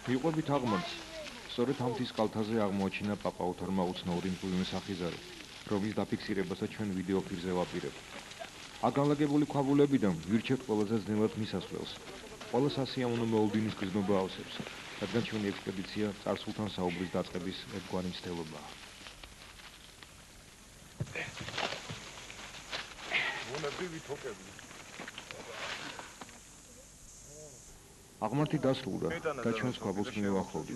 მიყვებით აღმართს, სწორედ ამ მთის კალთაზე აღმოაჩინა პაპაოთარმა უცნაური მღვიმე სახიზარი, რომლის დაფიქსირებასაც ჩვენ ვიდეო ფირზე ვაპირებთ. აქ განლაგებული ქვაბულებიდან ვირჩევთ ყველაზე ძნელად მისასვლელს. ყველა სასიამოვნო მოლოდინის გრძნობა ავსებს, რადგან ჩვენი ექსპედიცია წარსულთან საუბრის დაწყების ერთგვარი მცდელობაა. აღმართი დასრულდა და ჩვენს ქვაბულს მივახლოვდით.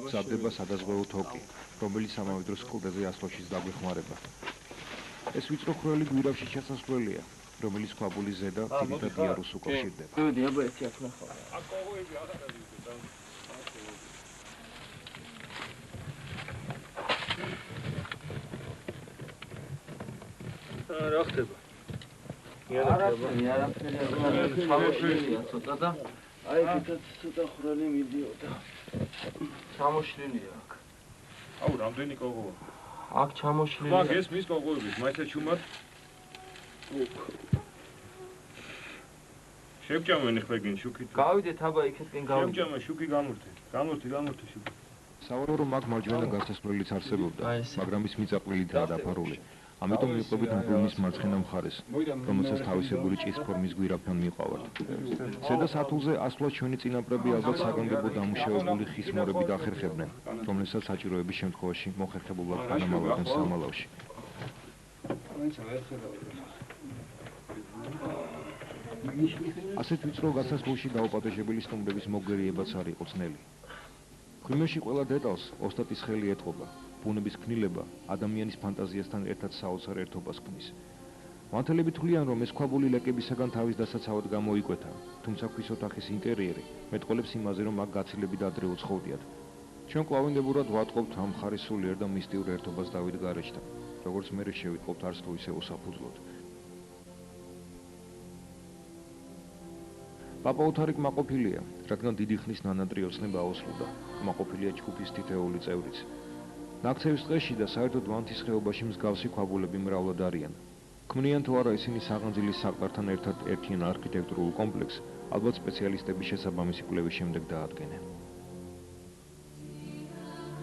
მზადდება სადაზღვევო თოკი, რომელიც ამავე დროს კლდეზე ასვლაშიც დაგვეხმარება. ეს ვიწრო ხვრელი გვირავში ჩასასვლელია, რომელიც ქვაბულის ზედა თითქმის იარუსს უკავშირდება. რა ხდება? ჩამოშლილია ცოტა და აი ცოტა ხვრელი მიდიოდა. ჩამოშლილია აქ. აუ, რამდენი კოღოა? აქ ჩამოშლილია. მაგ ეს მის კოღოების, მაინც ჩუმად. შევჭამენ ხმეგინ შუქით. გავიდეთ აბა იქეთკენ გავიდეთ. შევჭამენ შუქი გამურთე. გამურთე შუქი. სავარაუდო რომ მაგ მარჯვენა გასასვლელიც არსებობდა, მაგრამ ის მიწაყრილითაა დაფარული. ამიტომ მიყვებით მღვიმის მარცხენა მხარეს, რომელსაც თავისებური ჭის ფორმის გვირაბთან მივყავართ. ზედა სათულზე ასვლა ჩვენი წინაპრები ალბათ საგანგებო დამუშავებული ხის მორებით ახერხებდნენ, რომელსაც საჭიროების შემთხვევაში მოხერხებულად განამალავდნენ სამალავში. ასეთ ვიწრო გასასვლელში დაუპატეჟებელი სტუმრების მოგვერიებაც არ იყო ძნელი. მღვიმეში ყველა დეტალს ოსტატის ხელი ეტყობა. ბუნების ქმნილება ადამიანის ფანტაზიასთან ერთად საოცარ ერთობას ქმნის. მანთელები თვლიან, რომ ეს ქვაბული ლეკებისაგან თავის დასაცავად გამოიკვეთა, თუმცა ქვის ოთახის ინტერიერი მეტყოლებს იმაზე, რომ აქ გაცილებით ადრე უცხოვრიათ. ჩვენ კვლავინდებურად ვატყობთ ამ მხარის სულიერ და მისტიურ ერთობას დავით გარეჯთან, როგორც მერე შევიტყობთ არც თუ ისე უსაფუძვლოდ. პაპაოთარი კმაყოფილია, რადგან დიდი ხნის ნანატრი ოცნება აუსრულდა. კმაყოფილია ჯგუფის თითოეული წევრიც. ნაქცევის ტყეში და საერთოდ ვანთის ხეობაში მსგავსი ქვაბულები მრავლად არიან. ქმნიან თუ არა ისინი საღანძილის საყდართან ერთად ერთიან არქიტექტურულ კომპლექსს, ალბათ სპეციალისტები შესაბამისი კვლევის შემდეგ დაადგენენ.